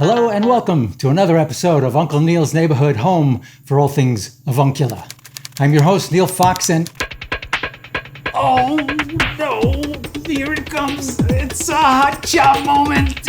Hello and welcome to another episode of Uncle Neal's Neighborhood, home for all things avuncular. I'm your host, Neal Fox, and... Oh, no! Here it comes! It's a hot job moment!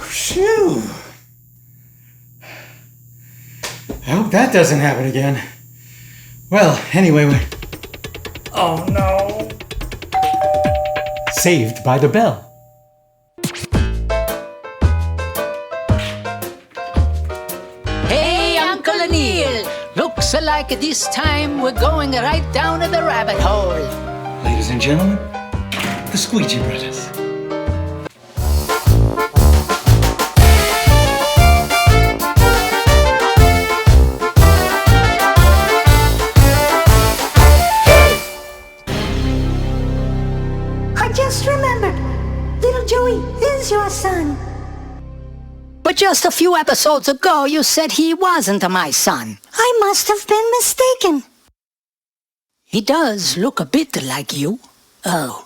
Phew. I hope that doesn't happen again. Well, anyway, oh no. Saved by the bell. Hey, Uncle Neal! Looks like this time we're going right down to the rabbit hole. Ladies and gentlemen, the Squeegee brothers. Just remembered, little Joey is your son. But just a few episodes ago, you said he wasn't my son. I must have been mistaken. He does look a bit like you. Oh.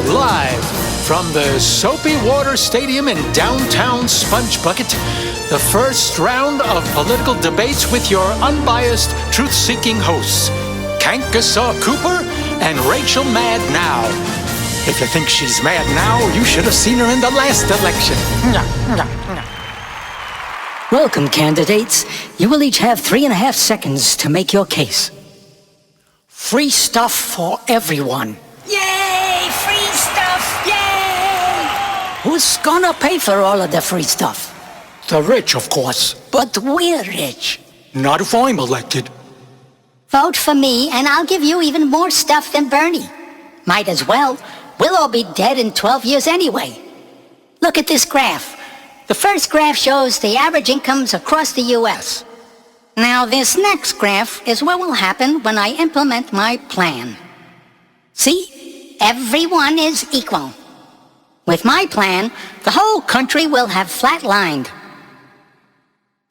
Live from the Soapy Water Stadium in downtown Sponge Bucket, the first round of political debates with your unbiased, truth-seeking hosts, Kankasaw Cooper and Rachel Mad Now. If you think she's mad now, you should have seen her in the last election. Welcome, candidates. You will each have 3.5 seconds to make your case. Free stuff for everyone. Yay! Free stuff! Yay! Who's gonna pay for all of the free stuff? The rich, of course. But we're rich. Not if I'm elected. Vote for me and I'll give you even more stuff than Bernie. Might as well. We'll all be dead in 12 years anyway. Look at this graph. The first graph shows the average incomes across the U.S. Now this next graph is what will happen when I implement my plan. See? Everyone is equal. With my plan, the whole country will have flatlined.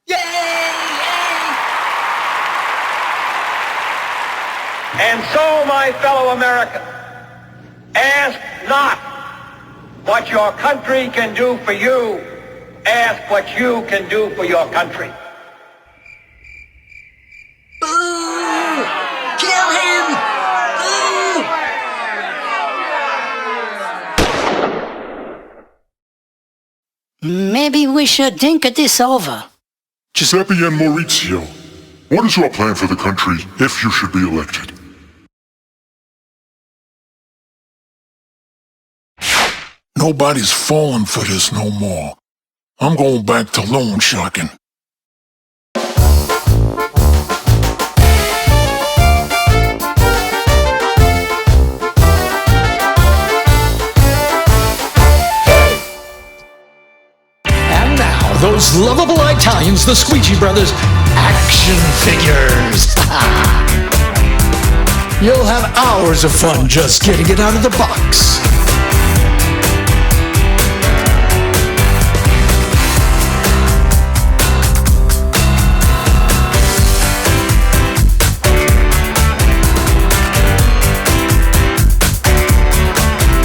Yay! And so, my fellow Americans, ask not what your country can do for you. Ask what you can do for your country. Boo! Kill him! Maybe we should think this over. Giuseppe and Maurizio, what is your plan for the country if you should be elected? Nobody's falling for this no more. I'm going back to loan sharking. Those lovable Italians, the Squeegee brothers, action figures. You'll have hours of fun just getting it out of the box.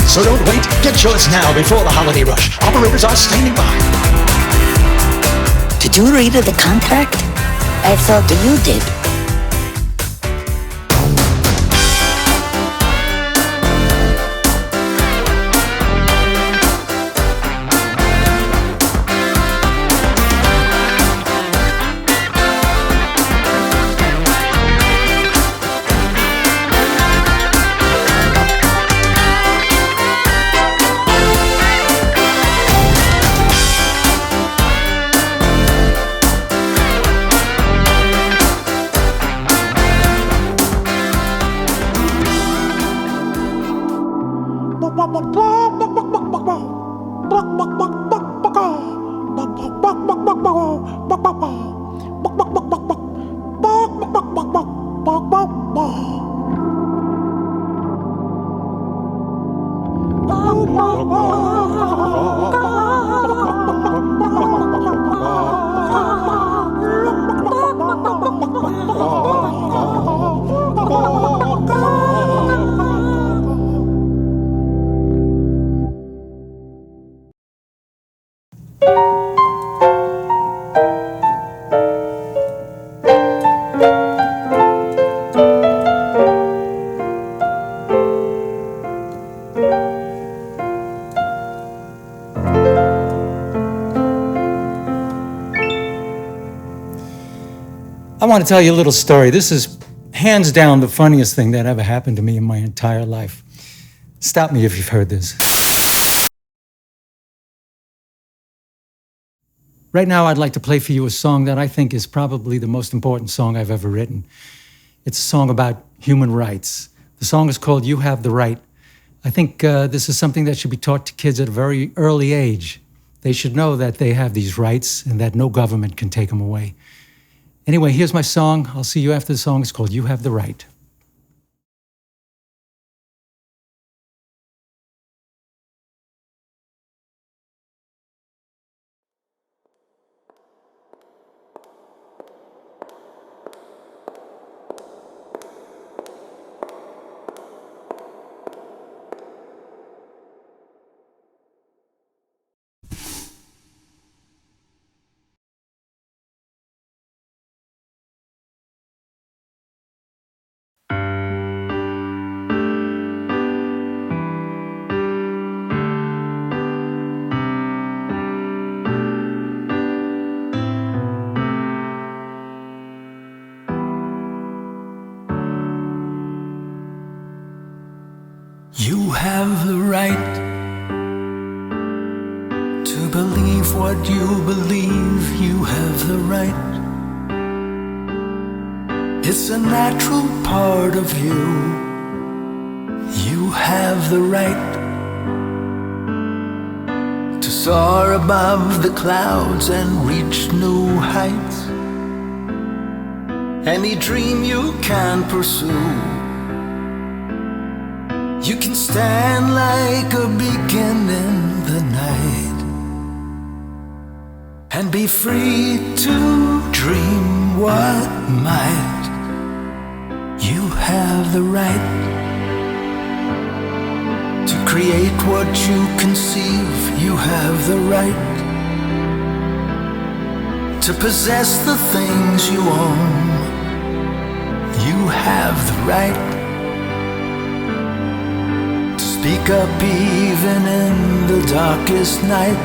So don't wait, get yours now before the holiday rush. Operators are standing by. Did you read the contract? I thought you did. I want to tell you a little story. This is hands down the funniest thing that ever happened to me in my entire life. Stop me if you've heard this. Right now, I'd like to play for you a song that I think is probably the most important song I've ever written. It's a song about human rights. The song is called You Have the Right. I think this is something that should be taught to kids at a very early age. They should know that they have these rights and that no government can take them away. Anyway, here's my song. I'll see you after the song. It's called You Have the Right. You have the right to believe what you believe. You have the right. It's a natural part of you. You have the right to soar above the clouds and reach new heights. Any dream you can pursue. You can stand like a beacon in the night and be free to dream what might. You have the right to create what you conceive. You have the right to possess the things you own. You have the right speak up even in the darkest night.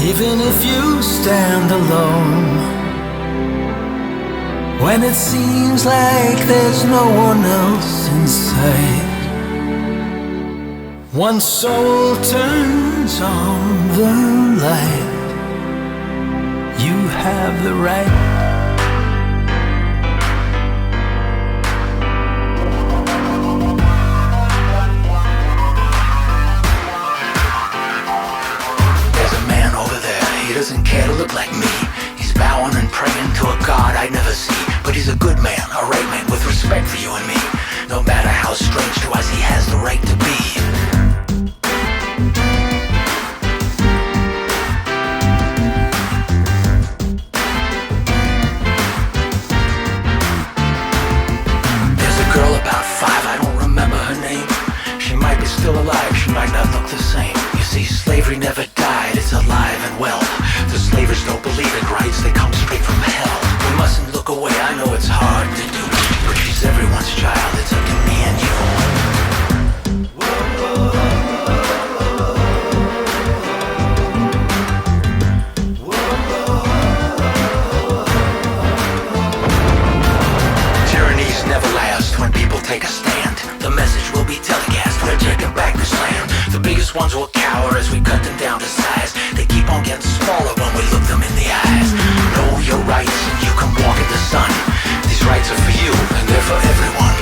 Even if you stand alone, when it seems like there's no one else in sight. One soul turns on the light. You have the right. He doesn't care to look like me. He's bowing and praying to a God I never see. But he's a good man, a right man with respect for you and me. No matter how strange to us, he has the right to be. There's a girl about 5, I don't remember her name. She might be still alive, she might not look the same. You see, slavery never died, it's alive and well. The slavers don't believe in rights, they come straight from hell. We mustn't look away, I know it's hard to do, but she's everyone's child, it's up to me and you. Tyrannies never last when people take a stand. The message will be telecast, we're taking back this land. The biggest ones will cower as we cut them down to size. They keep on getting smaller when we look them in the eyes. Know your rights and you can walk in the sun. These rights are for you and they're for everyone.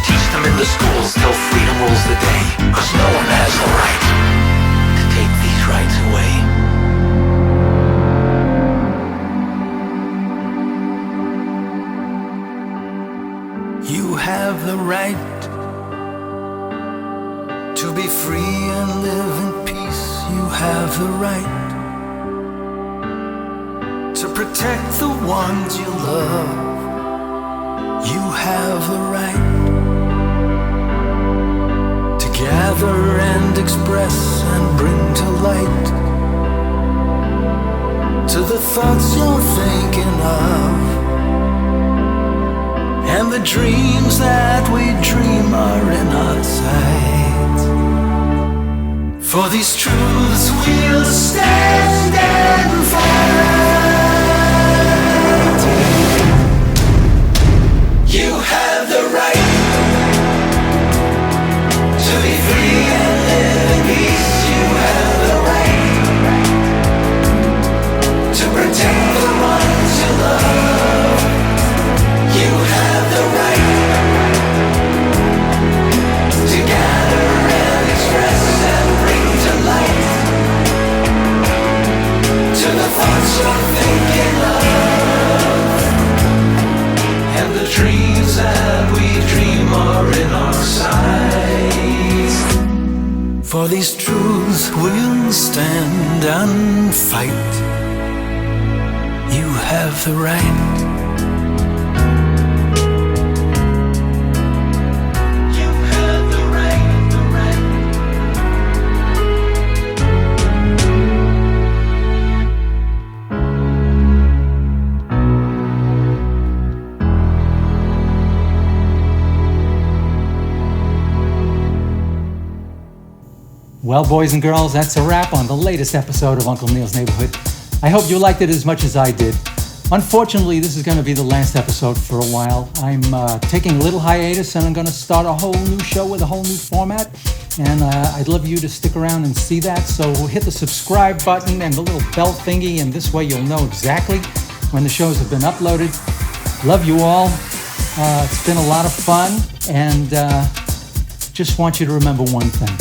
Teach them in the schools till freedom rules the day. Cause no one has the right to take these rights away. You have the right to be free and live in peace. You have the right to protect the ones you love. You have the right to gather and express and bring to light to the thoughts you're thinking of. And the dreams that we dream are in our sight. For these truths we'll stand and fight. You have the right to be free and live in peace. You have the right to protect the ones you love. You have the right to gather and express and bring to light to the thoughts you're thinking of. And the dreams that we dream are in our sight. For these truths we'll stand and fight. You have the right. Well, boys and girls, that's a wrap on the latest episode of Uncle Neal's Neighborhood. I hope you liked it as much as I did. Unfortunately, this is going to be the last episode for a while. I'm taking a little hiatus, and I'm going to start a whole new show with a whole new format. And I'd love you to stick around and see that. So hit the subscribe button and the little bell thingy, and this way you'll know exactly when the shows have been uploaded. Love you all. It's been a lot of fun, and just want you to remember one thing.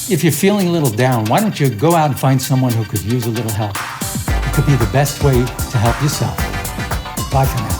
If you're feeling a little down, why don't you go out and find someone who could use a little help? It could be the best way to help yourself. Bye for now.